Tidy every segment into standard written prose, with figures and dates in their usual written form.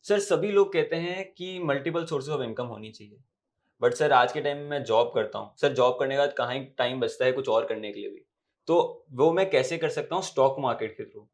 Sir सभी लोग कहते हैं कि मल्टीपल सोर्सेज ऑफ इनकम होनी चाहिए। बट सर आज के टाइम में मैं जॉब करता हूँ सर, जॉब करने के बाद कहाँ ही टाइम बचता है कुछ और करने के लिए भी। तो वो मैं कैसे कर सकता हूँ स्टॉक मार्केट के थ्रू।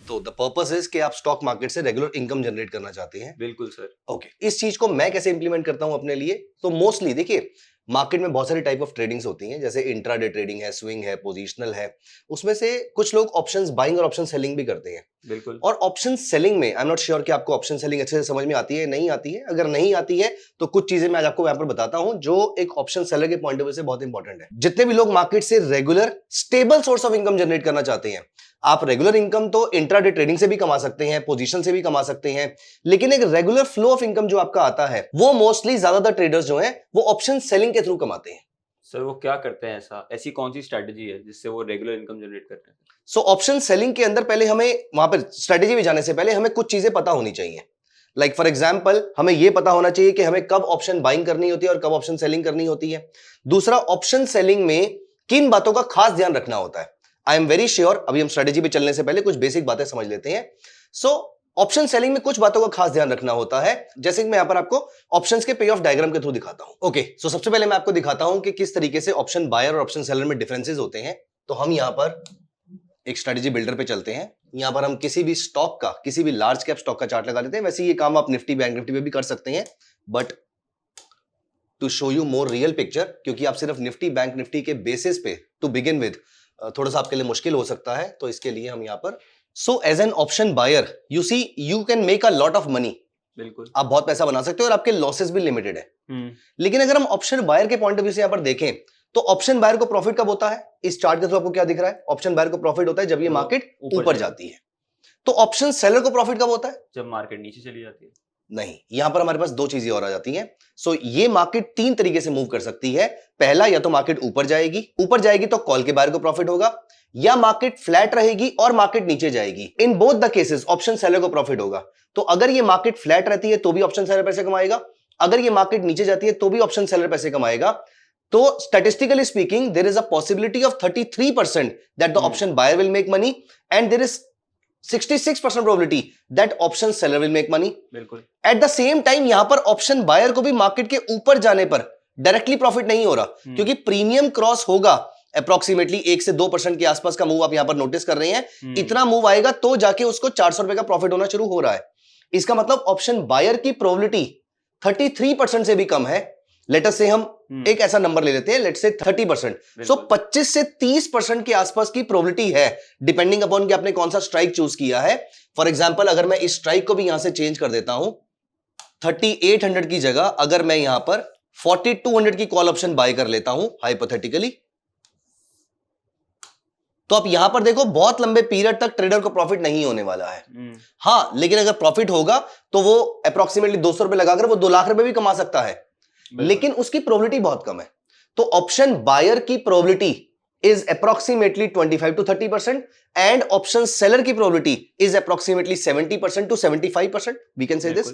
तो द पर्पस इज कि आप स्टॉक मार्केट से रेगुलर इनकम जनरेट करना चाहते हैं। बिल्कुल सर। ओके, इस चीज को मैं कैसे इंप्लीमेंट करता हूं अपने लिए? तो मोस्टली देखिए, मार्केट में बहुत सारी टाइप ऑफ ट्रेडिंग्स होती हैं, जैसे इंट्राडे ट्रेडिंग है, स्विंग है, पोजिशनल है। उसमें से कुछ लोग ऑप्शंस बाइंग और ऑप्शन सेलिंग भी करते हैं। बिल्कुल। और ऑप्शन सेलिंग में आई एम नॉट श्योर कि आपको ऑप्शन सेलिंग अच्छे से समझ में आती है नहीं आती है। अगर नहीं आती है तो कुछ चीजें मैं आज आपको यहां पर बताता हूं जो एक ऑप्शन सेलर के पॉइंट ऑफ व्यू से बहुत इंपॉर्टेंट है। जितने भी लोग मार्केट से regular stable source of income generate करना चाहते हैं, आप रेगुलर इनकम तो इंट्राडे ट्रेडिंग से भी कमा सकते हैं, पोजीशन से भी कमा सकते हैं, लेकिन एक रेगुलर फ्लो ऑफ इनकम जो आपका आता है वो मोस्टली ज्यादातर ट्रेडर्स जो हैं वो ऑप्शन सेलिंग के थ्रू कमाते हैं। सर वो क्या करते हैं, ऐसी कौन सी स्ट्रेटजी है जिससे वो रेगुलर इनकम जनरेट करते हैं? सो ऑप्शन सेलिंग के अंदर पहले हमें वहां पर स्ट्रेटेजी में जाने से पहले हमें कुछ चीजें पता होनी चाहिए। लाइक फॉर एग्जाम्पल, हमें यह पता होना चाहिए कि हमें कब ऑप्शन बाइंग करनी होती है और कब ऑप्शन सेलिंग करनी होती है। दूसरा, ऑप्शन सेलिंग में किन बातों का खास ध्यान रखना होता है। आई एम वेरी श्योर, अभी हम स्ट्रेटेजी पे चलने से पहले कुछ बेसिक बातें समझ लेते हैं। सो ऑप्शन सेलिंग में कुछ बातों का खास ध्यान रखना होता है, जैसे कि मैं यहां पर आपको ऑप्शंस के पे ऑफ डायग्राम के थ्रू दिखाता हूं। ओके, सो सबसे पहले मैं आपको दिखाता हूं कि किस तरीके से ऑप्शन बायर और ऑप्शन सेलर में डिफरेंसेस होते हैं। तो हम यहां पर एक स्ट्रेटेजी बिल्डर पे चलते हैं। यहां पर हम किसी भी स्टॉक का, किसी भी लार्ज कैप स्टॉक का चार्ट लगा देते हैं। वैसे ये काम आप निफ्टी, बैंक निफ्टी पे भी कर सकते हैं, but to show you more real picture, क्योंकि आप सिर्फ निफ्टी, बैंक निफ्टी के बेसिस पे टू बिगिन विद थोड़ा सा आपके लिए मुश्किल हो सकता है, तो इसके लिए हम यहां पर so as an option buyer you see you can make a lot of money. बिल्कुल। आप बहुत पैसा बना सकते हो और आपके लॉसेस भी लिमिटेड है। लेकिन अगर हम ऑप्शन बायर के पॉइंट ऑफ व्यू से यहां पर देखें तो ऑप्शन बायर को प्रॉफिट कब होता है? इस चार्ट के थ्रू आपको क्या दिख रहा है? ऑप्शन बायर को प्रॉफिट होता है जब ये मार्केट ऊपर जाती है। तो ऑप्शन सेलर को प्रॉफिट कब होता है? जब मार्केट नीचे चली जाती है। नहीं, यहां पर हमारे पास दो चीजें और आ जाती हैं। सो ये मार्केट तीन तरीके से मूव कर सकती है। पहला, या तो मार्केट ऊपर जाएगी तो कॉल के बायर को प्रॉफिट होगा, या मार्केट फ्लैट रहेगी और मार्केट नीचे जाएगी। In both the cases option seller को प्रॉफिट होगा। तो अगर ये मार्केट फ्लैट रहती है तो भी ऑप्शन सेलर पैसे कमाएगा, अगर ये मार्केट नीचे जाती है तो भी ऑप्शन सेलर पैसे कमाएगा। तो statistically speaking there is a possibility of 33% that the option buyer will make money and there is 66% probability that option seller will make money. बिल्कुल। एट द सेम टाइम यहां पर ऑप्शन बायर को भी market के ऊपर जाने पर directly profit नहीं हो रहा, क्योंकि प्रीमियम क्रॉस होगा अप्रोक्सीमेटली 1 से 2% के आसपास का मूव आप यहां पर नोटिस कर रहे हैं। इतना मूव आएगा तो जाके उसको 400 रुपए का प्रॉफिट होना शुरू हो रहा है। इसका मतलब ऑप्शन बायर की प्रोबेबिलिटी 33% से भी कम है। लेट अस से हम एक ऐसा नंबर ले लेते हैं, लेट्स से 30%। सो 25 से 30% के आसपास की प्रोबेबिलिटी है, डिपेंडिंग अपॉन कि आपने कौन सा स्ट्राइक चूज किया है। फॉर एग्जांपल, अगर मैं इस स्ट्राइक को भी यहां से चेंज कर देता हूं, 3800 की जगह अगर मैं यहां पर 4200 की कॉल ऑप्शन बाय कर लेता हूं हाइपोथेटिकली, तो आप यहां पर देखो बहुत लंबे पीरियड तक ट्रेडर को प्रॉफिट नहीं होने वाला है। हां, लेकिन अगर प्रॉफिट होगा तो वो अप्रोक्सीमेटली 200 रुपए लगाकर वो 2 लाख रुपए भी कमा सकता है, लेकिन उसकी प्रोबेबिलिटी बहुत कम है। तो ऑप्शन बायर की probability is approximately 25 to 30% and option seller की probability is approximately 70% to 75%, we can say this.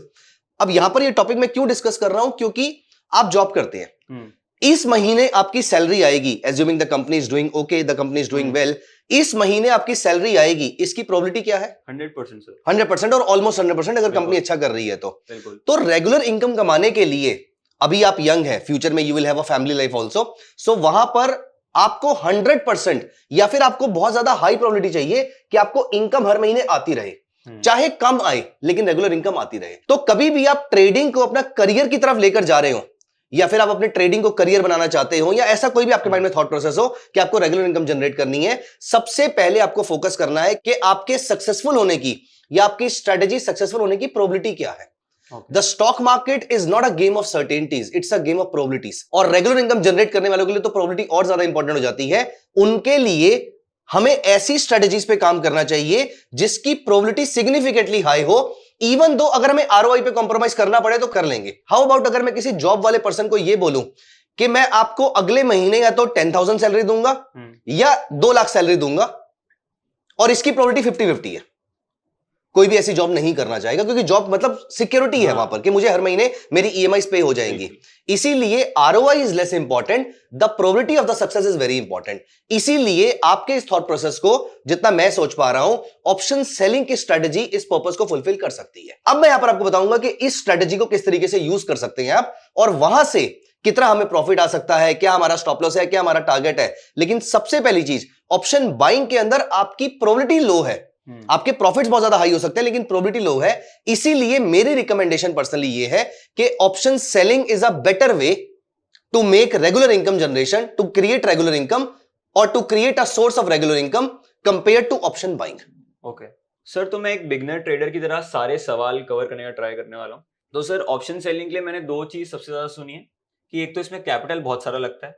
अब यहां पर ये टॉपिक मैं क्यों डिस्कस कर रहा हूं? क्योंकि आप जॉब करते हैं, इस महीने आपकी सैलरी आएगी, assuming the company is doing okay, the company is doing well, इस महीने आपकी सैलरी आएगी, इसकी प्रोबेबिलिटी क्या है? 100% सर। 100% और ऑलमोस्ट 100% अगर कंपनी अच्छा कर रही है तो रेगुलर इनकम कमाने के लिए, अभी आप यंग है, फ्यूचर में you will have a family life also, so वहां पर आपको 100% या फिर आपको बहुत ज्यादा हाई प्रोबेबिलिटी चाहिए कि आपको इनकम हर महीने आती रहे, चाहे कम आए लेकिन रेगुलर इनकम आती रहे। तो कभी भी आप ट्रेडिंग को अपना करियर की तरफ लेकर जा रहे हो, या फिर आप अपने ट्रेडिंग को करियर बनाना चाहते हो, या ऐसा कोई भी आपके माइंड में थॉट प्रोसेस हो कि आपको रेगुलर इनकम जनरेट करनी है, सबसे पहले आपको फोकस करना है कि आपके सक्सेसफुल होने की या आपकी स्ट्रेटेजी सक्सेसफुल होने की प्रोबेबिलिटी क्या है। The stock market is not a game of certainties, it's a game of probabilities. और रेगुलर इनकम जनरेट करने वालों के लिए तो प्रोबेबिलिटी और ज्यादा इंपॉर्टेंट हो जाती है। उनके लिए हमें ऐसी स्ट्रेटेजीज पे काम करना चाहिए जिसकी प्रोबेबिलिटी सिग्निफिकेंटली हाई हो, इवन दो अगर हमें आरओआई पे कॉम्प्रोमाइज करना पड़े तो कर लेंगे। हाउ अबाउट अगर मैं किसी जॉब वाले पर्सन को यह बोलूं कि मैं आपको अगले महीने या तो 10,000 सैलरी दूंगा या 2 लाख सैलरी दूंगा, और इसकी प्रोबेबिलिटी 50-50 है, कोई भी ऐसी जॉब नहीं करना चाहेगा, क्योंकि जॉब मतलब सिक्योरिटी है वहां पर कि मुझे हर महीने मेरी ईएमआई पे हो जाएंगी। इसीलिए ROI is less important, the probability of the success is very important. इसीलिए आपके इस थॉट प्रोसेस को जितना मैं सोच पा रहा हूं, ऑप्शन सेलिंग की स्ट्रेटजी इस पर्पस को फुलफिल कर सकती है। अब मैं यहां पर आपको बताऊंगा कि इस स्ट्रेटजी को किस तरीके से यूज कर सकते हैं आप, और वहां से कितना हमें प्रॉफिट आ सकता है, क्या हमारा स्टॉप लॉस है, क्या हमारा टारगेट है। लेकिन सबसे पहली चीज, ऑप्शन बाइंग के अंदर आपकी प्रोबेबिलिटी लो है, आपके प्रॉफिट्स बहुत ज्यादा हाई हो सकते हैं लेकिन प्रोबेबिलिटी लो है। इसीलिए मेरी रिकमेंडेशन पर्सनली ये है कि option selling is a better way to make regular income generation, to create regular income और to create a source of regular income compare to option buying. Okay sir, तो मैं एक बिगनर ट्रेडर की तरह सारे सवाल कवर करने का ट्राई करने वाला हूँ। तो सर, ऑप्शन सेलिंग के लिए मैंने दो चीज सबसे ज्यादा सुनी है कि एक तो इसमें कैपिटल बहुत सारा लगता है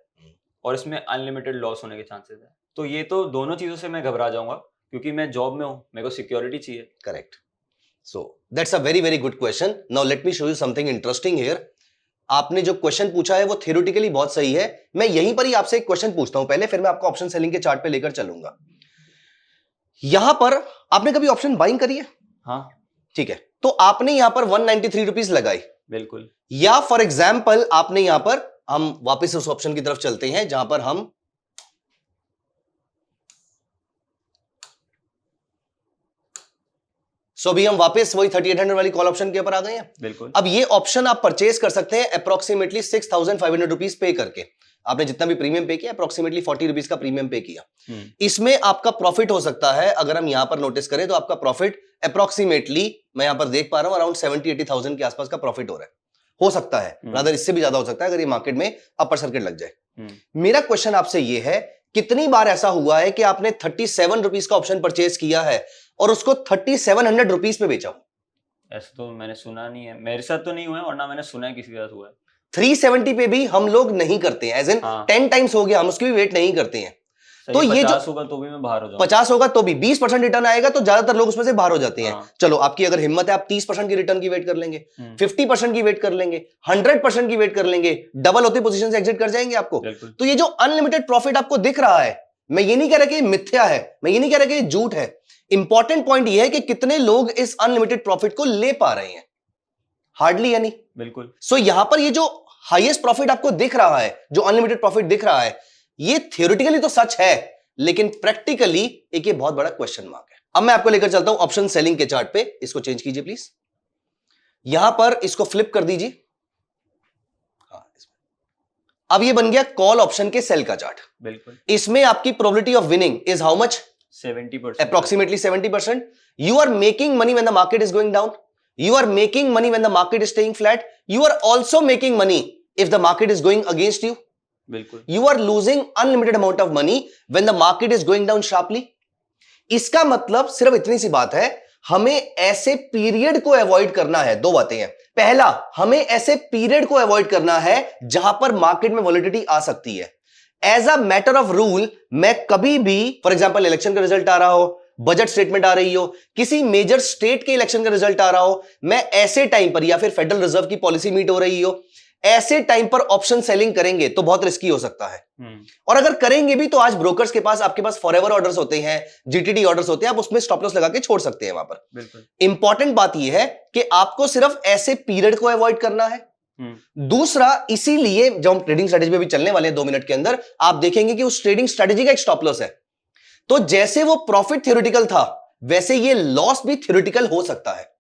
और इसमें अनलिमिटेड लॉस होने के चांसेस है। तो ये तो दोनों चीजों से मैं घबरा जाऊंगा क्योंकि मैं जॉब में हूं, मेरे को सिक्योरिटी चाहिए। Correct. So that's a very very good question. Now let me show you something interesting here. आपने जो क्वेश्चन पूछा है वो थ्योरेटिकली बहुत सही है। मैं यहीं पर ही आपसे एक क्वेश्चन पूछता हूं पहले, फिर मैं आपको ऑप्शन सेलिंग के चार्ट पे लेकर चलूंगा। यहां पर आपने कभी ऑप्शन बाइंग करी है? हाँ ठीक है, तो आपने यहां पर 193 रुपीज लगाई। बिल्कुल। या फॉर एग्जाम्पल आपने यहां पर, हम वापस उस ऑप्शन की तरफ चलते हैं जहां पर हम अभी हम वापस वही 3800 वाली कॉल ऑप्शन के ऊपर आ गए हैं। बिल्कुल। अब ये ऑप्शन आप परचेज कर सकते हैं अप्रोक्सीमेटली 6500 रुपीज पे करके। आपने जितना भी प्रीमियम पे किया, अप्रोक्सीमेटली 40 रुपीज का प्रीमियम पे किया। इसमें आपका प्रॉफिट हो सकता है, अगर हम यहां पर नोटिस करें तो आपका प्रॉफिट अप्रोक्सीमेटली, मैं यहां पर देख पा रहा हूं, अराउंड 70-80,000 के आसपास का प्रॉफिट हो रहा है। हो सकता है रादर इससे भी ज्यादा हो सकता है अगर ये मार्केट में अपर सर्किट लग जाए। मेरा क्वेश्चन आपसे ये है, कितनी बार ऐसा हुआ है कि आपने 37 रुपीज का ऑप्शन परचेज किया है और उसको 3700 रुपीज पे बेचा? ऐसा तो मैंने सुना नहीं है, मेरे साथ तो नहीं हुआ है और ना मैंने सुना है किसी के साथ हुआ है। 370 पे भी हम लोग नहीं करते हैं, एज इन 10 टाइम्स हो गया हम उसकी भी वेट नहीं करते हैं। तो ये 50 होगा तो भी मैं बाहर हो जाऊंगा। 50 होगा तो भी 20% रिटर्न आएगा तो ज्यादातर लोग उसमें से बाहर हो जाते हैं। चलो आपकी अगर हिम्मत है आप 30% की रिटर्न की वेट कर लेंगे, 50% की वेट कर लेंगे, 100% की वेट कर लेंगे, डबल होती पोजीशन से एग्जिट कर जाएंगे आपको। तो ये जो अनलिमिटेड प्रॉफिट आपको दिख रहा है, मैं ये नहीं कह रहा कि मिथ्या है, मैं ये नहीं कह रहा कि झूठ है। इंपॉर्टेंट पॉइंट ये है कि कितने लोग इस अनलिमिटेड प्रॉफिट को ले पा रहे हैं। हार्डली यानी बिल्कुल। सो यहां पर ये जो हाईएस्ट प्रॉफिट आपको दिख रहा है, जो अनलिमिटेड प्रॉफिट दिख रहा है, ये थियोरेटिकली तो सच है लेकिन प्रैक्टिकली एक ये बहुत बड़ा क्वेश्चन मार्क है। अब मैं आपको लेकर चलता हूं ऑप्शन सेलिंग के चार्ट पे। इसको चेंज कीजिए प्लीज, यहां पर इसको फ्लिप कर दीजिए। अब ये बन गया कॉल ऑप्शन के सेल का चार्ट। बिल्कुल। इसमें आपकी probability of winning is how much? 70%, approximately 70%. You are making money when the market is going down. You are making money when the market is staying flat. You are also making money if the market is going against you. बिल्कुल। You are losing unlimited amount of money when the market is going down sharply. इसका मतलब सिर्फ इतनी सी बात है, हमें ऐसे period को अवॉइड करना है। दो बातें हैं। पहला, हमें ऐसे पीरियड को अवॉइड करना है जहां पर मार्केट में वॉलेटिलिटी आ सकती है। As a matter of rule, मैं कभी भी, फॉर एग्जाम्पल इलेक्शन का रिजल्ट आ रहा हो, बजट स्टेटमेंट आ रही हो, किसी मेजर स्टेट के इलेक्शन का रिजल्ट आ रहा हो, मैं ऐसे टाइम पर, या फिर फेडरल रिजर्व की पॉलिसी मीट हो रही हो, ऐसे टाइम पर ऑप्शन सेलिंग करेंगे तो बहुत रिस्की हो सकता है। और अगर करेंगे भी तो आज ब्रोकर्स के पास, आपके पास फॉरएवर ऑर्डर्स होते हैं, जीटीडी ऑर्डर्स होते हैं, आप उसमें स्टॉप लॉस लगा के छोड़ सकते हैं वहां पर। बिल्कुल। इंपॉर्टेंट बात यह है कि आपको सिर्फ ऐसे पीरियड को अवॉइड करना है। दूसरा, इसीलिए जब हम ट्रेडिंग स्ट्रेटेजी पे भी चलने वाले हैं 2 मिनट के अंदर, आप देखेंगे कि उस ट्रेडिंग स्ट्रेटेजी का एक स्टॉप लॉस है। तो जैसे वो प्रॉफिट थ्योरेटिकल था, वैसे ये लॉस भी थ्योरेटिकल हो सकता है।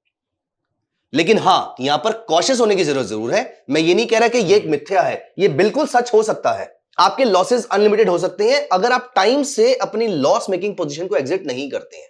लेकिन हां, यहां पर कॉशियस होने की जरूरत जरूर है। मैं ये नहीं कह रहा कि ये एक मिथ्या है, ये बिल्कुल सच हो सकता है। आपके लॉसेस अनलिमिटेड हो सकते हैं अगर आप टाइम से अपनी लॉस मेकिंग पोजीशन को एग्जिट नहीं करते हैं।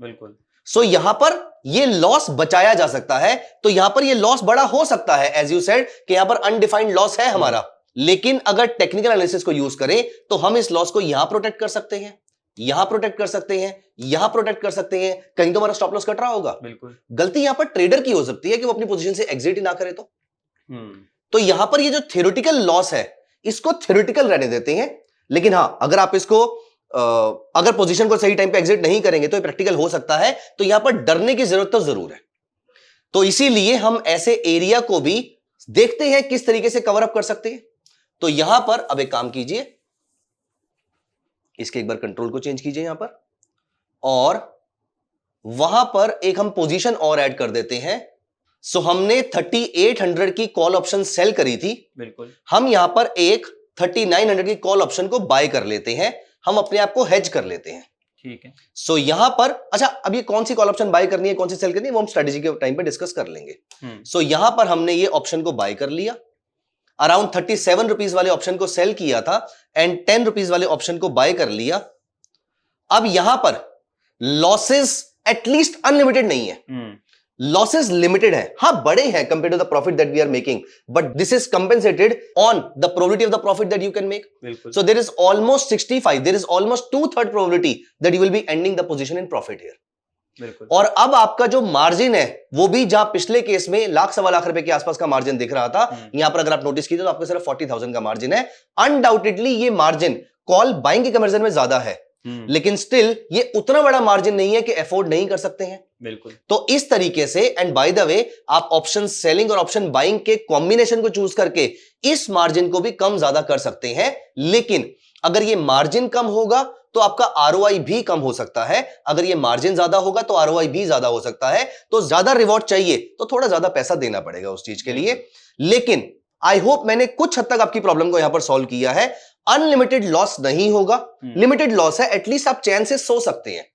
बिल्कुल। सो यहां पर ये लॉस बचाया जा सकता है। तो यहां पर ये लॉस बड़ा हो सकता है, एज यू सेड कि यहां पर अनडिफाइंड लॉस है हमारा। लेकिन अगर टेक्निकल एनालिसिस को यूज करें तो हम इस लॉस को यहां प्रोटेक्ट कर सकते हैं, यहां प्रोटेक्ट कर सकते हैं, यहां प्रोटेक्ट कर सकते हैं। कहीं तो हमारा स्टॉप लॉस कट रहा होगा। बिल्कुल। गलती यहां पर ट्रेडर की हो सकती है कि वो अपनी पोजीशन से एग्जिट ही ना करे। तो यहां पर ये जो थ्योरेटिकल लॉस है, इसको थ्योरेटिकल रहने देते हैं। लेकिन हां, अगर आप इसको अगर पोजीशन को सही टाइम पे एग्जिट नहीं करेंगे तो ये प्रैक्टिकल हो सकता है। तो यहां पर डरने की जरूरत तो जरूर है। तो इसीलिए हम ऐसे एरिया को भी देखते हैं किस तरीके से कवर अप कर सकते हैं। तो यहां पर अब एक काम कीजिए, इसके एक बार कंट्रोल को चेंज कीजिए यहां पर, और वहां पर एक हम पोजीशन और ऐड कर देते हैं। सो हमने 3800 की कॉल ऑप्शन सेल करी थी, बिल्कुल। हम यहां पर एक 3900 की कॉल ऑप्शन को बाय कर लेते हैं, हम अपने आप को हेज कर लेते हैं। ठीक है। सो यहां पर अच्छा, अब ये कौन सी कॉल ऑप्शन बाय करनी है, कौन सी सेल करनी है, वो हम स्ट्रेटेजी के टाइम पे डिस्कस कर लेंगे। सो यहां पर हमने ये ऑप्शन को बाय कर लिया, अराउंड 37 रुपीज वाले ऑप्शन को सेल किया था एंड 10 रुपीज वाले ऑप्शन को बाय कर लिया। अब यहां पर लॉसेस एटलीस्ट अनलिमिटेड नहीं है, लॉसेस लिमिटेड है। हां, बड़े हैं compare to the profit that we are making, but this is compensated on the probability of the profit that you can make. So there is almost 65, there is almost 2/3 probability that you will be ending the position in profit here. बिल्कुल। और अब आपका जो margin है वो भी, जहां पिछले केस में लाख सवा लाख रुपए के आसपास का मार्जिन दिख रहा था, यहां पर अगर आप नोटिस कीजिए तो आपको सिर्फ 40,000 का मार्जिन है। अनडाउटेडली ये मार्जिन कॉल बाइंग के कंपैरिजन में ज्यादा है, लेकिन स्टिल ये उतना बड़ा मार्जिन नहीं है कि अफोर्ड नहीं कर सकते हैं। बिल्कुल। तो इस तरीके से, एंड बाय द वे, आप ऑप्शन सेलिंग और ऑप्शन बाइंग के कॉम्बिनेशन को चूज करके इस मार्जिन को भी कम ज्यादा कर सकते हैं। लेकिन अगर ये मार्जिन कम होगा तो आपका आरओआई भी कम हो सकता है, अगर ये मार्जिन ज्यादा होगा तो आरओआई भी ज्यादा हो सकता है। तो ज्यादा रिवॉर्ड चाहिए तो थोड़ा ज्यादा पैसा देना पड़ेगा उस चीज के लिए। लेकिन आई होप मैंने कुछ हद तक आपकी प्रॉब्लम को यहां पर सॉल्व किया है। अनलिमिटेड लॉस नहीं होगा, लिमिटेड लॉस है, एटलीस्ट आप चैन से सो सकते हैं।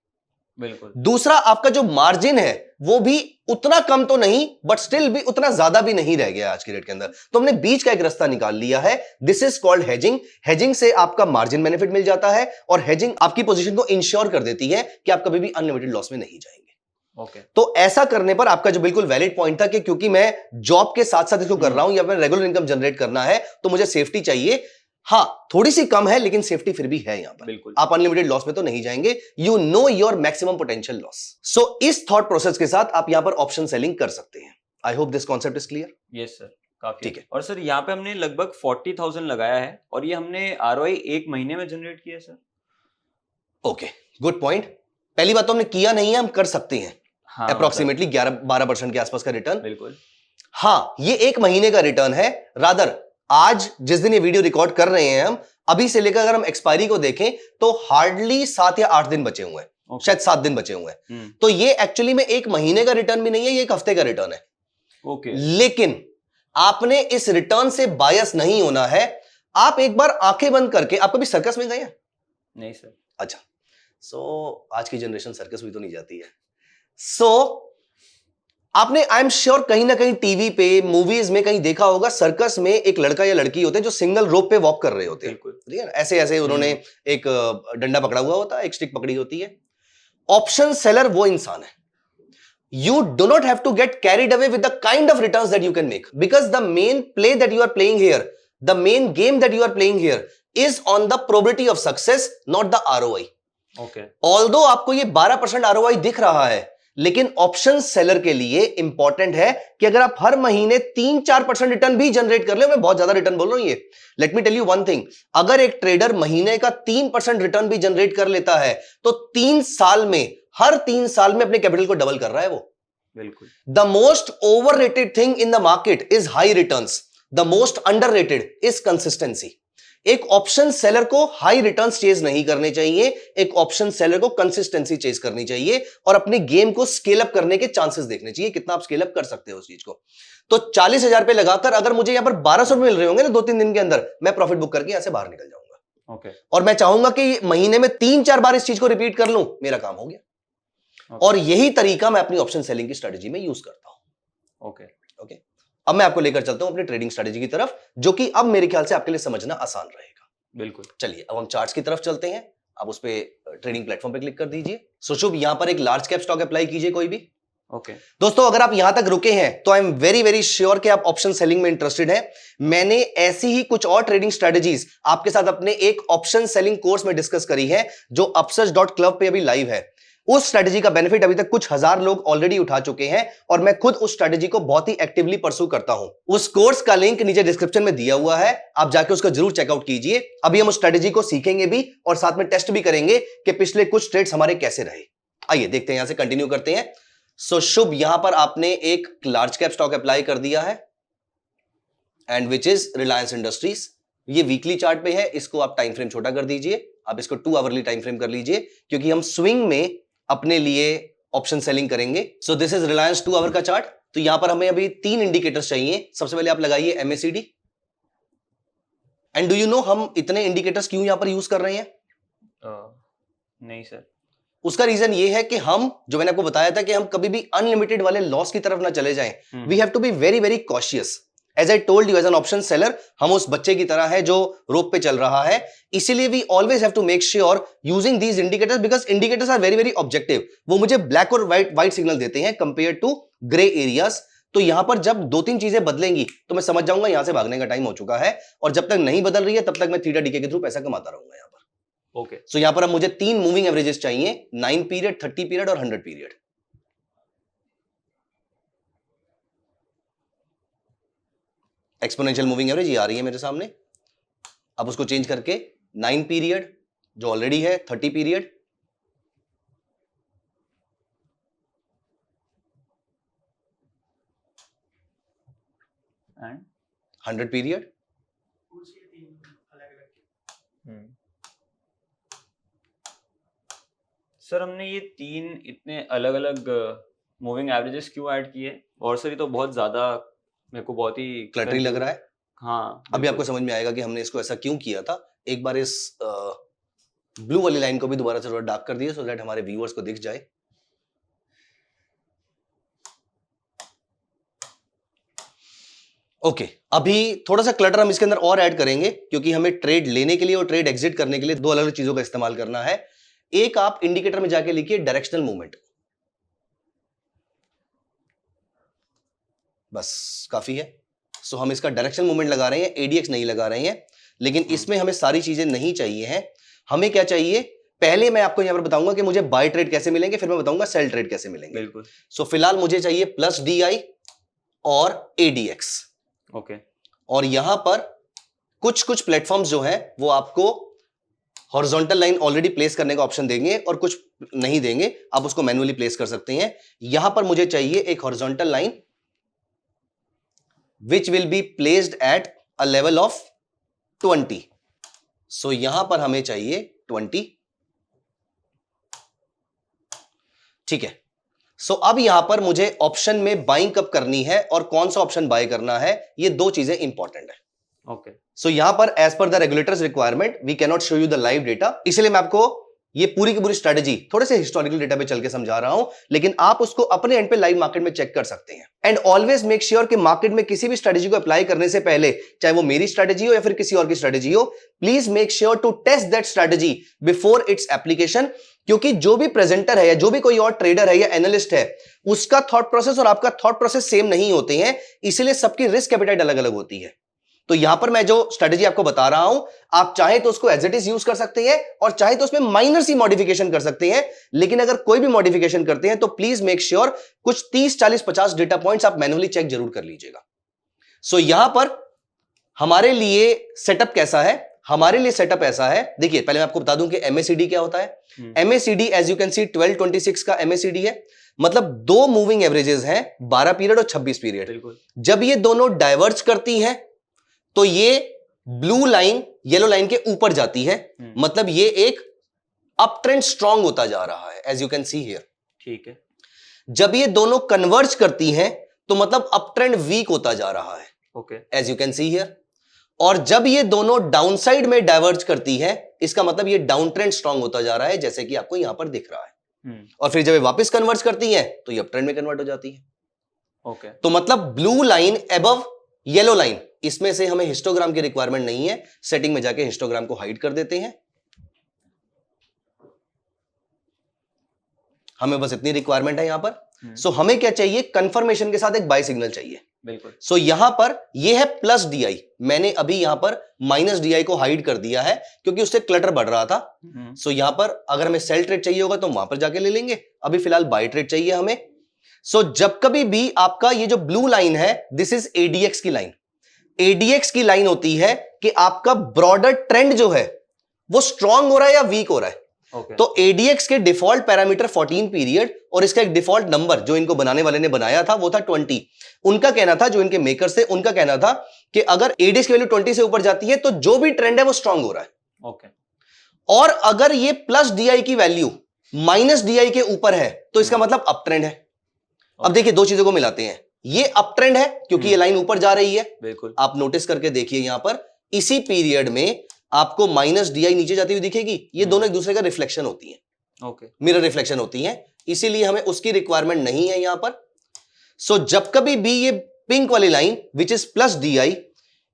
बिल्कुल। दूसरा, आपका जो मार्जिन है वो भी उतना कम तो नहीं, बट स्टिल भी उतना ज्यादा भी नहीं रह गया आज की डेट के अंदर। तो हमने बीच का एक रास्ता निकाल लिया है, this is called hedging. Hedging से आपका मार्जिन बेनिफिट मिल जाता है और हेजिंग आपकी पोजीशन को इंश्योर कर देती है कि आप कभी भी अनलिमिटेड लॉस में नहीं जाएंगे। ओके। तो ऐसा करने पर आपका जो बिल्कुल वैलिड पॉइंट था कि क्योंकि मैं जॉब के साथ साथ इसको कर रहा हूं या मैं रेगुलर इनकम जनरेट करना है तो मुझे सेफ्टी चाहिए। हां, थोड़ी सी कम है लेकिन सेफ्टी फिर भी है यहां पर। बिल्कुल। आप अनलिमिटेड लॉस में तो नहीं जाएंगे, you know your maximum potential loss. So इस थॉट प्रोसेस के साथ आप यहां पर ऑप्शन सेलिंग कर सकते हैं। I hope this concept is clear. Yes sir, काफी ठीक है। और सर यहाँ पे हमने लगभग 40,000 लगाया है और ये हमने आरओआई 1 महीने में जनरेट किया है सर। Okay, good point. पहली बात तो हमने किया नहीं है, हम कर सकते हैं। हाँ, अप्रोक्सीमेटली 11-12% के आसपास का रिटर्न। बिल्कुल। हां, ये 1 महीने का रिटर्न है। रादर आज जिस दिन ये वीडियो रिकॉर्ड कर रहे हैं हम, अभी से लेकर अगर हम एक्सपायरी को देखें तो हार्डली 7 या 8 दिन बचे हुए हैं, शायद 7 दिन बचे हुए हैं। तो ये एक्चुअली में 1 महीने का रिटर्न भी नहीं है, ये 1 हफ्ते का रिटर्न है। ओके। लेकिन आपने इस रिटर्न से बायस नहीं होना है। आप एक बार आंखें बंद करके, आप कभी सर्कस में गए हैं? नहीं सर। अच्छा, सो आज की जनरेशन सर्कस भी तो नहीं जाती है। सो आपने, आई एम श्योर, कहीं ना कहीं टीवी पे, मूवीज में कहीं देखा होगा, सर्कस में एक लड़का या लड़की होते हैं जो सिंगल रोप पे वॉक कर रहे होते हैं। ठीक है ना, ऐसे ऐसे उन्होंने एक डंडा पकड़ा हुआ होता है, एक स्टिक पकड़ी होती है। ऑप्शन सेलर वो इंसान है। You do not have to get carried away with the kind of returns that you can make, because the main play that you are playing here, the main game that you are playing here is on the probability of success, not the ROI. Okay. Although आपको ये 12% ROI दिख रहा है, लेकिन option seller के लिए important है कि अगर आप हर महीने 3-4% रिटर्न भी जनरेट कर ले, मैं बहुत ज्यादा रिटर्न बोल रहा हूं ये, let me tell you one thing, अगर एक ट्रेडर महीने का 3% रिटर्न भी जनरेट कर लेता है तो 3 साल में, हर 3 साल में अपने कैपिटल को डबल कर रहा है वो। बिल्कुल। The most overrated thing in the market is high returns, the most underrated is consistency. एक ऑप्शन सेलर को हाई रिटर्न्स चेज नहीं करने चाहिए, एक ऑप्शन सेलर को कंसिस्टेंसी चेज करनी चाहिए और अपने गेम को स्केल अप करने के चांसेस देखने चाहिए, कितना आप स्केल अप कर सकते हो उस चीज को। तो 40,000 पे लगाकर अगर मुझे यहां पर 1200 मिल रहे होंगे ना 2-3 दिन के अंदर, मैं प्रॉफिट बुक करके यहां से बाहर निकल जाऊंगा। ओके। और मैं चाहूंगा कि महीने में 3-4 बार इस चीज को रिपीट कर लूं, मेरा काम हो गया। और यही तरीका मैं अपनी ऑप्शन सेलिंग की स्ट्रेटेजी में यूज करता हूं। ओके। ओके, अब मैं आपको लेकर चलता हूं अपनी ट्रेडिंग स्ट्रेटेजी की तरफ, जो कि अब मेरे ख्याल से आपके लिए समझना आसान रहेगा। बिल्कुल। चलिए अब हम चार्ट्स की तरफ चलते हैं। आप उस पे ट्रेडिंग प्लेटफॉर्म पे क्लिक कर दीजिए। सो शुभ, यहां पर एक लार्ज कैप स्टॉक अप्लाई कीजिए कोई भी। ओके। दोस्तों, अगर आप यहां तक रुके हैं तो I am very very sure कि आप ऑप्शन सेलिंग में इंटरेस्टेड हैं। मैंने ऐसी ही कुछ और ट्रेडिंग स्ट्रेटजीज आपके साथ अपने एक ऑप्शन सेलिंग कोर्स में डिस्कस करी है, जो upsurge.club पे अभी लाइव है। उस स्ट्रेटजी का बेनिफिट अभी तक कुछ हजार लोग ऑलरेडी उठा चुके हैं और मैं खुद उस स्ट्रेटजी को बहुत ही एक्टिवली परसू करता हूं। उस कोर्स का लिंक नीचे डिस्क्रिप्शन में दिया हुआ है, आप जाके उसको जरूर चेकआउट कीजिए। अभी हम उस स्ट्रेटजी को सीखेंगे भी और साथ में टेस्ट भी करेंगे कि पिछले कुछ ट्रेड्स हमारे कैसे रहे। आइए देखते हैं, यहां से कंटिन्यू करते हैं। सो शुभ, यहां पर आपने एक लार्ज कैप स्टॉक अप्लाई कर दिया है and which is Reliance industries. ये वीकली चार्ट पे है, इसको आप टाइम फ्रेम छोटा कर दीजिए, आप इसको 2 आवरली टाइम फ्रेम कर लीजिए, क्योंकि हम स्विंग में अपने लिए ऑप्शन सेलिंग करेंगे। So this is Reliance 2 hour का चार्ट। तो यहां पर हमें अभी 3 इंडिकेटर्स चाहिए। सबसे पहले आप लगाइए MACD। And do you know हम इतने इंडिकेटर्स क्यों यहां पर यूज कर रहे हैं? नहीं सर। उसका रीजन ये है कि हम, जो मैंने आपको बताया था कि हम कभी भी अनलिमिटेड वाले लॉस की तरफ ना चले जाएं। We have to be very very cautious. As I told you, as an option seller हम उस बच्चे की तरह है जो रोप पे चल रहा है। इसीलिए we always have to make sure using these indicators, because indicators are very very objective. वो मुझे ब्लैक और व्हाइट सिग्नल देते हैं कंपेयर टू ग्रे एरियाज। तो यहां पर जब 2-3 चीजें बदलेंगी तो मैं समझ जाऊंगा यहां से भागने का टाइम हो चुका है। और जब तक नहीं बदल रही है तब तक मैं थीटा डीके के थ्रू पैसा कमाता रहूंगा यहां पर। ओके। सो यहां पर अब मुझे 3 मूविंग एवरेजेस चाहिए, 9 पीरियड, 30 पीरियड और 100 पीरियड। एक्सपोनेंशियल मूविंग एवरेज ये आ रही है मेरे सामने। अब उसको चेंज करके 9 पीरियड जो ऑलरेडी है, 30 पीरियड, एंड 100 पीरियड। सर हमने ये 3 इतने अलग अलग मूविंग एवरेजेस क्यों ऐड किए? और सर ये तो बहुत ज्यादा मेरे को बहुत ही क्लटरी लग रहा है। हाँ, अभी आपको समझ में आएगा कि हमने इसको ऐसा क्यों किया था। एक बार इस ब्लू वाली लाइन को भी दोबारा से थोड़ा डार्क कर दिए, सो दैट हमारे व्यूअर्स को दिख जाए। ओके, अभी थोड़ा सा क्लटर हम इसके अंदर और ऐड करेंगे, क्योंकि हमें ट्रेड लेने के लिए और ट्रेड एग्जिट करने के लिए 2 अलग अलग चीजों का इस्तेमाल करना है। एक आप इंडिकेटर में जाके लिखिए डायरेक्शनल मूवमेंट, बस काफी है। सो हम इसका डायरेक्शनल मूवमेंट लगा रहे हैं, ADX नहीं लगा रहे हैं। लेकिन इसमें हमें सारी चीजें नहीं चाहिए हैं। हमें क्या चाहिए, पहले मैं आपको यहां पर बताऊंगा कि मुझे बाय ट्रेड कैसे मिलेंगे, फिर मैं बताऊंगा सेल ट्रेड कैसे मिलेंगे। बिल्कुल। सो फिलहाल मुझे चाहिए प्लस DI और ADX। ओके। और यहां पर कुछ कुछ प्लेटफॉर्म्स जो हैं वो आपको हॉरिजॉन्टल लाइन ऑलरेडी प्लेस करने का ऑप्शन देंगे और कुछ नहीं देंगे, आप उसको मैन्युअली प्लेस कर सकते हैं। यहां पर मुझे चाहिए एक horizontal line which will be placed at a level of 20। सो यहां पर हमें चाहिए 20। ठीक है। सो अब यहां पर मुझे ऑप्शन में बाइंग कब करनी है और कौन सा ऑप्शन बाय करना है, ये 2 चीजें इंपॉर्टेंट है। ओके। सो यहां पर as per the regulators requirement we can not show you the live data, इसलिए मैं आपको ये पूरी की पूरी स्ट्रेटजी थोड़े से हिस्टोरिकल डेटा पे चल के समझा रहा हूं, लेकिन आप उसको अपने एंड पे लाइव मार्केट में चेक कर सकते हैं। एंड ऑलवेज मेक श्योर कि मार्केट में किसी भी स्ट्रेटजी को अप्लाई करने से पहले, चाहे वो मेरी स्ट्रेटजी हो या फिर किसी और की स्ट्रेटजी हो, please make sure to test that strategy before its application. क्योंकि जो भी प्रेजेंटर है या जो भी कोई और ट्रेडर है या एनालिस्ट है, उसका थॉट प्रोसेस और आपका थॉट प्रोसेस सेम नहीं होते हैं, इसलिए सबकी रिस्क एपेटाइट अलग अलग होती है। तो यहां पर मैं जो स्ट्रेटजी आपको बता रहा हूं, आप चाहे तो उसको एज इट इज यूज कर सकते हैं और चाहे तो उसमें माइनर सी मॉडिफिकेशन कर सकते हैं। लेकिन अगर कोई भी मॉडिफिकेशन करते हैं तो प्लीज मेक श्योर कुछ 30, 40, 50 डेटा पॉइंट्स आप मैन्युअली चेक जरूर कर लीजिएगा। सो यहां पर हमारे लिए सेटअप कैसा है, हमारे लिए सेटअप ऐसा है। देखिए पहले मैं आपको बता दूं कि MACD क्या होता है। MACD as you can see 1226 का MACD है, मतलब 2 मूविंग एवरेजेस हैं, 12 पीरियड और 26 पीरियड। जब ये दोनों डाइवर्ज करती हैं तो ये ब्लू लाइन येलो लाइन के ऊपर जाती है, मतलब ये एक अप ट्रेंड स्ट्रांग होता जा रहा है, as you can see here. ठीक है। जब ये दोनों कन्वर्ज करती हैं तो मतलब अप ट्रेंड वीक होता जा रहा है, okay, as you can see here. और जब ये दोनों डाउनसाइड में डाइवर्ज करती है, इसका मतलब ये डाउन ट्रेंड स्ट्रांग होता जा रहा है, जैसे कि आपको यहां पर दिख रहा है। और फिर जब ये वापस कन्वर्ज करती है तो ये अप ट्रेंड में कन्वर्ट हो जाती है। ओके। तो मतलब blue line above yellow line, इसमें से हमें हिस्टोग्राम की रिक्वायरमेंट नहीं है। सेटिंग में जाके हिस्टोग्राम को हाइड कर देते हैं। हमें बस इतनी रिक्वायरमेंट है यहां पर। सो हमें क्या चाहिए, कंफर्मेशन के साथ एक बाय सिग्नल चाहिए। बिल्कुल। सो यहां पर ये है प्लस DI, मैंने अभी यहां पर माइनस DI को हाइड कर दिया है क्योंकि उससे क्लटर बढ़ रहा था। सो यहां पर अगर हमें सेल ट्रेड चाहिए होगा तो वहां पर जाके ले लेंगे, अभी फिलहाल बाय ट्रेड चाहिए हमें। सो जब कभी भी आपका ये जो ब्लू लाइन है, दिस इज ADX की लाइन। ADX की लाइन होती है कि आपका ब्रॉडर ट्रेंड जो है वो स्ट्रांग हो रहा है या वीक हो रहा है। तो ADX के डिफॉल्ट पैरामीटर 14 पीरियड और इसका एक डिफॉल्ट नंबर जो इनको बनाने वाले ने बनाया था वो था 20। उनका कहना था, जो इनके मेकर्स थे उनका कहना था कि अगर ADX की वैल्यू 20 से ऊपर जाती है तो जो भी ट्रेंड है वो स्ट्रांग हो रहा है। ओके। और अगर ये प्लस DI की वैल्यू माइनस DI के ऊपर है तो इसका मतलब अप ट्रेंड है। अब देखिए दो चीजों को मिलाते हैं, ये अप ट्रेंड है क्योंकि ये लाइन ऊपर जा रही है, बिल्कुल। आप नोटिस करके देखिए यहां पर इसी पीरियड में आपको माइनस DI नीचे जाती हुई दिखेगी, ये दोनों एक दूसरे का रिफ्लेक्शन होती है, ओके, मिरर रिफ्लेक्शन होती है, इसीलिए हमें उसकी रिक्वायरमेंट नहीं है यहां पर। सो जब कभी भी ये पिंक वाली line which is plus DI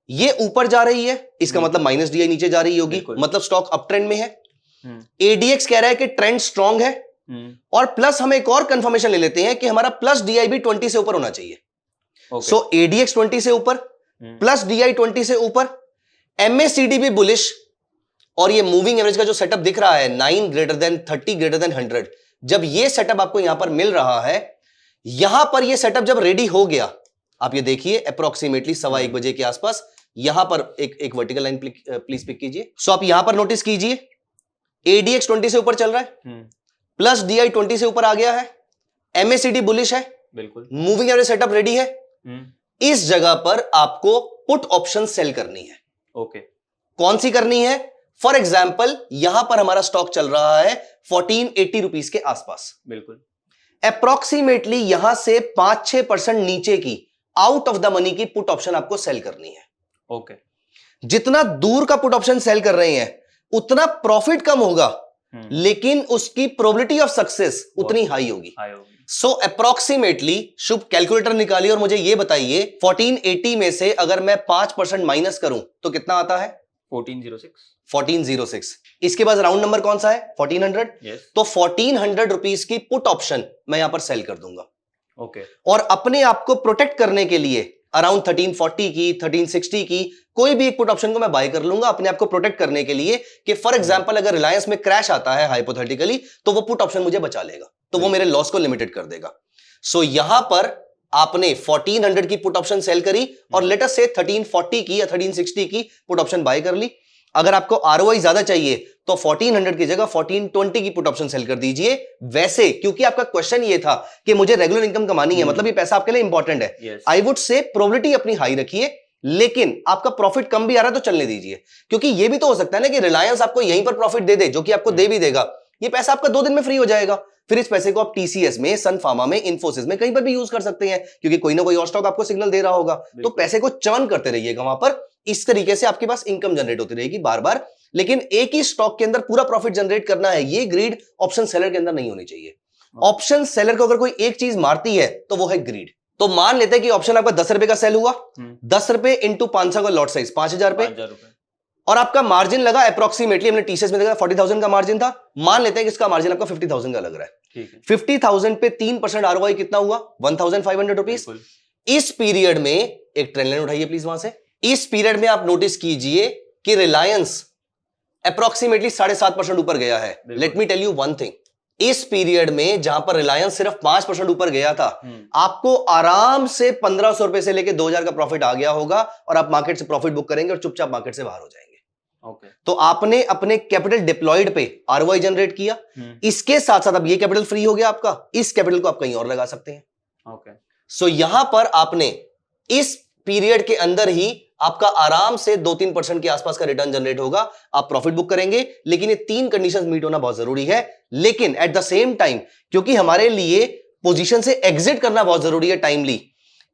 ये ऊपर जा रही है, इसका मतलब माइनस DI नीचे जा रही होगी, मतलब स्टॉक अप ट्रेंड में है। ADX कह रहा है कि ट्रेंड स्ट्रांग है, और प्लस हम एक और कंफर्मेशन ले लेते हैं कि हमारा प्लस DI भी 20 से ऊपर होना चाहिए। सो ADX 20 से ऊपर, प्लस DI 20 से ऊपर, MACD भी बुलिश, और ये मूविंग एवरेज का जो सेटअप दिख रहा है 9 ग्रेटर देन 30 ग्रेटर देन 100, जब ये सेटअप आपको यहां पर मिल रहा है, यहां पर ये सेटअप जब रेडी हो गया, आप ये देखिए अप्रोक्सीमेटली 1:15 बजे के आसपास यहां पर एक वर्टिकल लाइन प्लीज पिक कीजिए। सो आप यहां पर नोटिस कीजिए ADX 20 से ऊपर चल रहा है, प्लस DI 20 से ऊपर आ गया है, MACD बुलिश है, बिल्कुल, मूविंग एवरेज सेटअप रेडी है। इस जगह पर आपको पुट ऑप्शन सेल करनी है। ओके, कौन सी करनी है? फॉर एग्जाम्पल यहां पर हमारा स्टॉक चल रहा है 1480 रुपीज के आसपास, बिल्कुल, अप्रोक्सीमेटली यहां से 5-6% नीचे की आउट ऑफ द मनी की पुट ऑप्शन आपको सेल करनी है। ओके, जितना दूर का पुट ऑप्शन सेल कर रहे हैं उतना प्रॉफिट कम होगा, लेकिन उसकी प्रोबेबिलिटी ऑफ सक्सेस उतनी हाई होगी। सो अप्रोक्सीमेटली शुभ कैलकुलेटर निकालिए और मुझे यह बताइए 1480 में से अगर मैं 5% माइनस करूं तो कितना आता है? 1406। इसके बाद राउंड नंबर कौन सा है? 1400। तो 1400 रुपीज की पुट ऑप्शन मैं यहां पर सेल कर दूंगा। ओके, और अपने आप को प्रोटेक्ट करने के लिए अराउंड 1340 की, 1360 की कोई भी एक पुट ऑप्शन को मैं बाय कर लूंगा अपने आप को प्रोटेक्ट करने के लिए, कि फॉर एग्जांपल अगर रिलायंस में क्रैश आता है हाइपोथेटिकली, तो वो पुट ऑप्शन मुझे बचा लेगा, तो वो मेरे लॉस को लिमिटेड कर देगा। सो यहां पर आपने 1400 की पुट ऑप्शन सेल करी और लेट अस से 1340 की या 1360 की पुट ऑप्शन बाय कर ली। अगर आपको ROI ज्यादा चाहिए तो 1400 की जगह 1420 की पुट ऑप्शन सेल कर दीजिए। वैसे क्योंकि आपका क्वेश्चन ये था कि मुझे रेगुलर इनकम कमानी है, मतलब ये पैसा आपके लिए इंपॉर्टेंट है, आई वुड से प्रोबेबिलिटी अपनी हाई रखिए, लेकिन आपका प्रॉफिट कम भी आ रहा है तो चलने दीजिए, क्योंकि ये भी तो हो सकता है ना कि रिलायंस आपको यहीं पर प्रॉफिट दे दे, जो कि आपको दे भी देगा, ये पैसा आपका 2 दिन में फ्री हो जाएगा, फिर इस पैसे को आप TCS में, सन फार्मा में, इन्फोसिस में कहीं पर भी यूज कर सकते हैं, क्योंकि कोई ना कोई और स्टॉक आपको सिग्नल दे रहा होगा। तो पैसे को चर्न करते रहिएगा वहां पर, इस तरीके से आपके पास इनकम जनरेट होती रहेगी बार बार, लेकिन एक ही स्टॉक के अंदर पूरा प्रॉफिट जनरेट करना है, ये ग्रीड ऑप्शन सेलर के अंदर नहीं होनी चाहिए। ऑप्शन सेलर को अगर कोई एक चीज मारती है तो वो है ग्रीड। तो मान लेते हैं कि ऑप्शन आपका 10 रुपए का सेल हुआ, 10 रुपए इंटू 500 का लॉट साइज 5000 रुपए, और आपका मार्जिन लगा अप्रोक्सीमेटली, हमने TCS में देखा 40,000 का मार्जिन था, मान लेते हैं कि इसका मार्जिन आपका 50,000 का लग रहा है। 50,000 पे 3% ROI कितना हुआ? 1,500 रुपीज। इस पीरियड में एक ट्रेंड लाइन उठाइए प्लीज वहां से। इस पीरियड में आप नोटिस कीजिए कि रिलायंस अप्रोक्सीमेटली 7.5% ऊपर गया है। Let me tell you one thing, इस पीरियड में जहां पर रिलायंस सिर्फ 5% ऊपर गया था, आपको आराम से 1500 रुपए से लेकर 2000 का प्रॉफिट आ गया होगा, और आप मार्केट से प्रॉफिट बुक करेंगे और चुपचाप मार्केट से बाहर हो जाएंगे। तो आपने अपने कैपिटल डिप्लॉयड पे ROI जनरेट किया, इसके साथ साथ अब ये कैपिटल फ्री हो गया आपका, इस कैपिटल को आप कहीं और लगा सकते हैं। सो यहां पर आपने इस पीरियड के अंदर ही आपका आराम से 2-3% के आसपास का रिटर्न जनरेट होगा, आप प्रॉफिट बुक करेंगे, लेकिन ये 3 कंडीशंस मीट होना बहुत जरूरी है। लेकिन एट द सेम टाइम, क्योंकि हमारे लिए पोजीशन से एग्जिट करना बहुत जरूरी है टाइमली,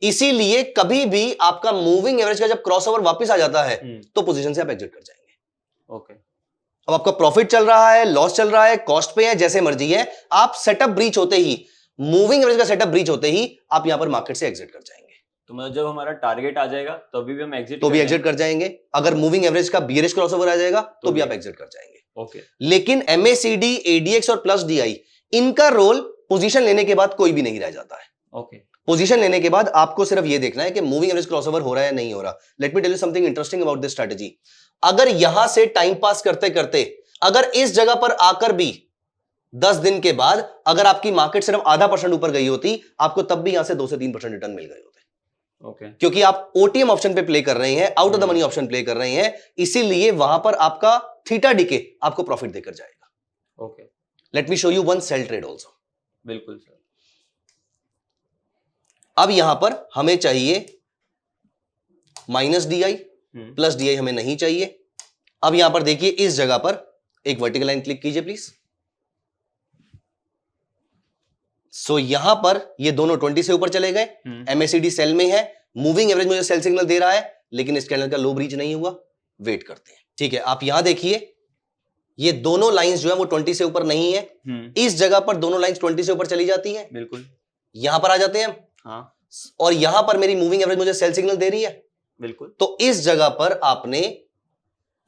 इसीलिए कभी भी आपका मूविंग एवरेज का जब क्रॉसओवर वापस आ जाता है तो पोजीशन से आप एग्जिट कर जाएंगे। अब आपका प्रॉफिट चल रहा है, लॉस चल रहा है, कॉस्ट पे है, जैसे मर्जी है, आप सेटअप ब्रीच होते ही, मूविंग एवरेज का सेटअप ब्रीच होते ही आप यहां पर मार्केट से एग्जिट कर जाएंगे। तो मतलब जब हमारा टारगेट आ जाएगा तो भी हम एग्जिट कर जाएंगे। अगर मूविंग एवरेज का बियरिश क्रॉसओवर आ जाएगा तो भी आप एग्जिट कर जाएंगे। लेकिन MACD, ADX और प्लस DI, इनका रोल पोजीशन लेने के बाद कोई भी नहीं रह जाता है। पोजीशन लेने के बाद आपको सिर्फ ये देखना है कि मूविंग एवरेज क्रॉसओवर हो रहा है नहीं हो रहा। Let me tell you something interesting about this strategy. अगर यहां से टाइम पास करते करते अगर इस जगह पर आकर भी 10 दिन के बाद अगर आपकी मार्केट सिर्फ 0.5% ऊपर गई होती, आपको तब भी यहां से 2 से 3% रिटर्न मिल गए होते। क्योंकि आप OTM ऑप्शन पे प्ले कर रहे हैं, out of the money option play कर रहे हैं, इसीलिए वहां पर आपका थीटा डीके आपको प्रॉफिट देकर जाएगा। Let me show you one sell trade also. बिल्कुल सर। अब यहां पर हमें चाहिए माइनस DI, प्लस DI हमें नहीं चाहिए। अब यहां पर देखिए इस जगह पर एक वर्टिकल लाइन क्लिक कीजिए प्लीज। सो यहां पर ये दोनों 20 से ऊपर चले गए, MACD सेल में है, मूविंग एवरेज मुझे सेल सिग्नल दे रहा है, लेकिन इस कैंडल का लो ब्रीच नहीं हुआ, वेट करते हैं। ठीक है, आप यहां देखिए ये दोनों लाइंस जो है वो 20 से ऊपर नहीं है, इस जगह पर दोनों लाइंस 20 से ऊपर चली जाती है, बिल्कुल यहां पर आ जाते हैं हम। हाँ, और यहां पर मेरी मूविंग एवरेज मुझे सेल सिग्नल दे रही है, बिल्कुल। तो इस जगह पर आपने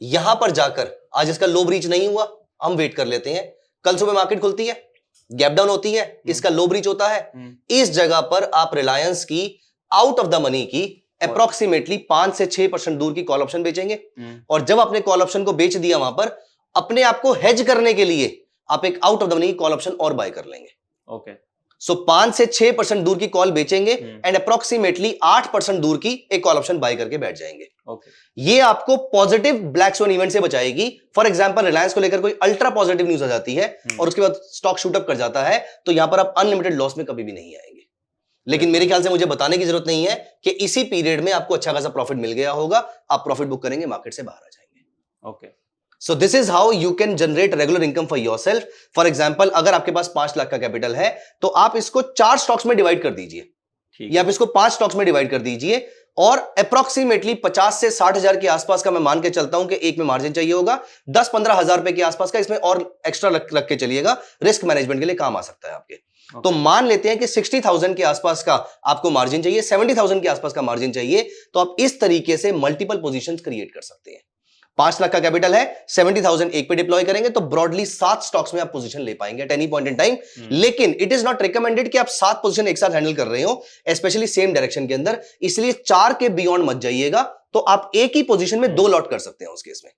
यहां पर जाकर, आज इसका लो ब्रीच नहीं हुआ, हम वेट कर लेते हैं, कल सुबह मार्केट खुलती है, गैप डाउन होती है, इसका लो ब्रीच होता है, इस जगह पर आप रिलायंस की आउट ऑफ द मनी की अप्रोक्सीमेटली 5 से 6% दूर की कॉल ऑप्शन बेचेंगे, और जब आपने कॉल ऑप्शन को बेच दिया, वहां पर अपने आप को हेज करने के लिए आप एक आउट ऑफ द मनी की कॉल ऑप्शन और बाय कर लेंगे। ओके, सो 5 से 6% दूर की कॉल बेचेंगे एंड अप्रोक्सीमेटली 8% दूर की एक कॉल ऑप्शन बाय करके बैठ जाएंगे। ये आपको पॉजिटिव ब्लैक स्वन इवेंट से बचाएगी। फॉर एग्जांपल रिलायंस को लेकर कोई अल्ट्रा पॉजिटिव न्यूज आ जाती है और उसके बाद स्टॉक शूट अप कर जाता है, तो यहां पर आप अनलिमिटेड लॉस में कभी भी नहीं आएंगे। लेकिन मेरे ख्याल से मुझे बताने की जरूरत नहीं है कि इसी पीरियड में आपको अच्छा खासा प्रॉफिट मिल गया होगा, आप प्रॉफिट बुक करेंगे, मार्केट से बाहर आ जाएंगे। Okay, so this is how you can generate regular income for yourself. For example अगर आपके पास 5 लाख का कैपिटल है तो आप इसको 4 स्टॉक्स में डिवाइड कर दीजिए, या आप इसको 5 स्टॉक्स में डिवाइड कर दीजिए, और अप्रोक्सीमेटली 50 से 60 हजार के आसपास का मैं मान के चलता हूं कि एक में मार्जिन चाहिए होगा, 10-15 हजार रुपए के आसपास का इसमें और एक्स्ट्रा रख के चलिएगा, रिस्क मैनेजमेंट के लिए काम आ सकता है आपके। तो मान लेते हैं कि 60,000 के आसपास का आपको मार्जिन चाहिए, 70,000 के आसपास का मार्जिन चाहिए, तो आप इस तरीके से मल्टीपल पोजीशंस क्रिएट कर सकते हैं। 5 लाख का कैपिटल है, 70,000 एक पे डिप्लॉय करेंगे तो ब्रॉडली 7 स्टॉक्स में आप पोजीशन ले पाएंगे at any point in time. लेकिन इट इज नॉट रिकमेंडेड कि आप 7 पोजीशन एक साथ हैंडल कर रहे हो, स्पेशली सेम डायरेक्शन के अंदर, इसलिए 4 के बियॉन्ड मत जाइएगा, तो आप एक ही पोजीशन में 2 लॉट कर सकते हैं उस केस में।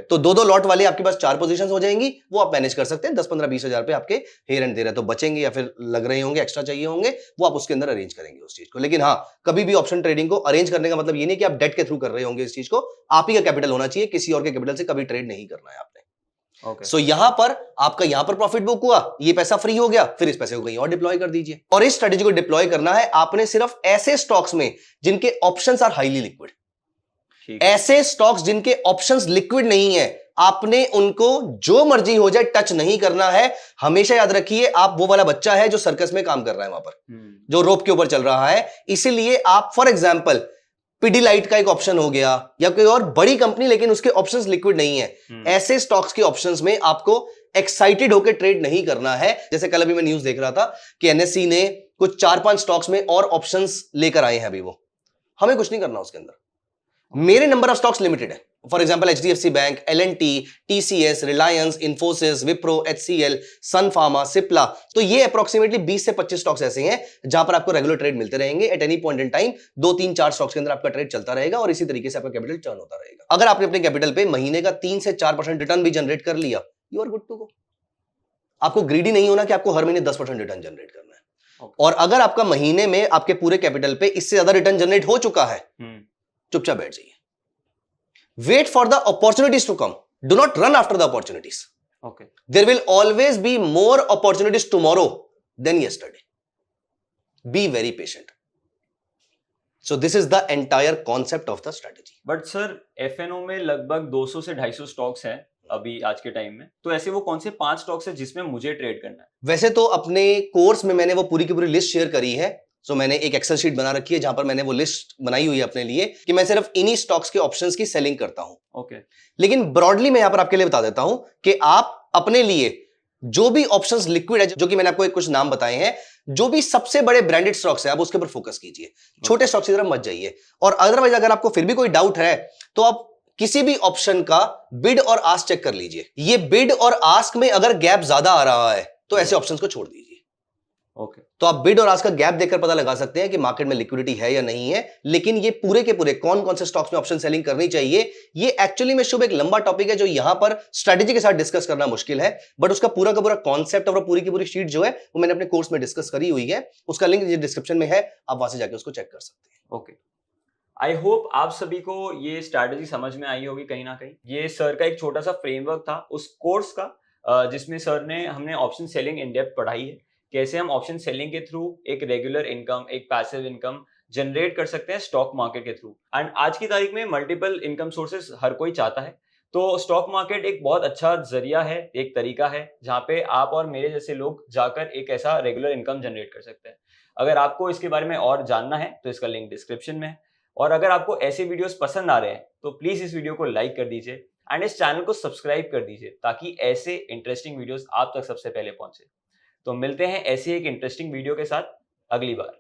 तो 2-2 लॉट वाले आपके पास 4 पोजीशंस हो जाएंगी, वो आप मैनेज कर सकते हैं। 10-15-20 हजार पे आपके हेयर एंड देयर तो बचेंगे, या फिर लग रहे होंगे, एक्स्ट्रा चाहिए होंगे, वो आप उसके अंदर अरेंज करेंगे उस चीज को। लेकिन हाँ, कभी भी ऑप्शन ट्रेडिंग को अरेंज करने का मतलब ये नहीं कि आप डेट के थ्रू कर रहे होंगे इस चीज को, आप ही का कैपिटल होना चाहिए, किसी और के कैपिटल से कभी ट्रेड नहीं करना है आपने। सो यहां पर आपका यहां पर प्रॉफिट बुक हुआ, ये पैसा फ्री हो गया, फिर इस पैसे को कहीं और डिप्लॉय कर दीजिए। और इस स्ट्रेटेजी को डिप्लॉय करना है आपने सिर्फ ऐसे स्टॉक्स में जिनके ऑप्शंस आर हाईली लिक्विड। ऐसे स्टॉक्स जिनके ऑप्शंस लिक्विड नहीं है, आपने उनको जो मर्जी हो जाए टच नहीं करना है। हमेशा याद रखिए, आप वो वाला बच्चा है जो सर्कस में काम कर रहा है वहां पर, जो रोप के ऊपर चल रहा है। इसीलिए आप फॉर एग्जांपल पिडीलाइट का एक ऑप्शन हो गया, या कोई और बड़ी कंपनी लेकिन उसके ऑप्शंस लिक्विड नहीं है, ऐसे स्टॉक्स के ऑप्शंस में आपको एक्साइटेड होकर ट्रेड नहीं करना है। जैसे कल अभी मैं न्यूज देख रहा था कि एनएससी ने कुछ 4-5 स्टॉक्स में और ऑप्शंस लेकर आए हैं अभी, वो हमें कुछ नहीं करना उसके अंदर। मेरे नंबर ऑफ स्टॉक्स लिमिटेड है। For example HDFC Bank, LNT, TCS, Reliance, Infosys, Wipro, HCL, Sun Pharma, Cipla, तो ये अप्रोक्सीमेटली 20 से 25 स्टॉक्स ऐसे हैं जहां पर आपको रेगुलर ट्रेड मिलते रहेंगे at any point in time. 2-3-4 stocks के अंदर आपका ट्रेड चलता रहेगा और इसी तरीके से आपका कैपिटल टर्न होता रहेगा। अगर आपने अपने कैपिटल पे महीने का 3 से 4% रिटर्न भी जनरेट कर लिया, you are good to go. आपको ग्रीडी नहीं होना कि आपको हर महीने 10% रिटर्न जनरेट करना है। और अगर आपका महीने में आपके पूरे कैपिटल पे इससे ज्यादा रिटर्न जनरेट हो चुका है, चुपचाप बैठ जाइए। Wait for the opportunities to come. Do not run after the opportunities. Okay. There will always be more opportunities tomorrow than yesterday. Be very patient. So this is the entire concept of the strategy. But sir, FNO में लगभग 200 से 250 stocks हैं अभी आज के time में, तो ऐसे वो कौन से 5 स्टॉक्स हैं जिसमें मुझे ट्रेड करना है? वैसे तो अपने कोर्स में मैंने वो पूरी की पूरी लिस्ट शेयर करी है। सो मैंने एक एक्सेल शीट बना रखी है जहां पर मैंने वो लिस्ट बनाई हुई है अपने लिए कि मैं सिर्फ इन्हीं स्टॉक्स के ऑप्शंस की सेलिंग करता हूं। ओके। लेकिन ब्रॉडली मैं यहां पर आपके लिए बता देता हूं कि आप अपने लिए जो भी ऑप्शंस लिक्विड है, जो कि मैंने आपको कुछ नाम बताए हैं, जो भी सबसे बड़े ब्रांडेड स्टॉक्स है, आप उसके ऊपर फोकस कीजिए, छोटे स्टॉक्स की तरफ मत जाइए। और अदरवाइज अगर आपको फिर भी कोई डाउट है तो आप किसी भी ऑप्शन का बिड और आस्क चेक कर लीजिए। ये बिड और आस्क में अगर गैप ज्यादा आ रहा है तो ऐसे ऑप्शंस को छोड़ दीजिए। ओके। तो आप बिड और आस्क का गैप देखकर पता लगा सकते हैं कि मार्केट में लिक्विडिटी है या नहीं है। लेकिन ये पूरे के पूरे कौन कौन से स्टॉक्स में ऑप्शन सेलिंग करनी चाहिए, ये एक्चुअली में शुभ एक लंबा टॉपिक है जो यहां पर स्ट्रेटेजी के साथ डिस्कस करना मुश्किल है। बट उसका पूरा का पूरा कॉन्सेप्ट और पूरी की पूरी शीट जो है वो मैंने अपने कोर्स में डिस्कस करी हुई है। उसका लिंक डिस्क्रिप्शन में है, आप वहां से जाकर उसको चेक कर सकते हैं। ओके। आई होप आप सभी को ये स्ट्रैटेजी समझ में आई होगी कहीं ना कहीं। ये सर का एक छोटा सा फ्रेमवर्क था उस कोर्स का जिसमें सर ने हमने ऑप्शन सेलिंग इन डेप्थ पढ़ाई है, कैसे हम ऑप्शन सेलिंग के थ्रू एक रेगुलर इनकम, एक पैसिव इनकम जनरेट कर सकते हैं स्टॉक मार्केट के थ्रू। एंड आज की तारीख में मल्टीपल इनकम सोर्सेस हर कोई चाहता है, तो स्टॉक मार्केट एक बहुत अच्छा जरिया है, एक तरीका है जहाँ पे आप और मेरे जैसे लोग जाकर एक ऐसा रेगुलर इनकम जनरेट कर सकते हैं। अगर आपको इसके बारे में और जानना है तो इसका लिंक डिस्क्रिप्शन में है। और अगर आपको ऐसे वीडियोस पसंद आ रहे हैं तो प्लीज इस वीडियो को लाइक कर दीजिए एंड इस चैनल को सब्सक्राइब कर दीजिए ताकि ऐसे इंटरेस्टिंग वीडियोस आप तक सबसे पहले पहुंचे। तो मिलते हैं ऐसी एक इंटरेस्टिंग वीडियो के साथ अगली बार।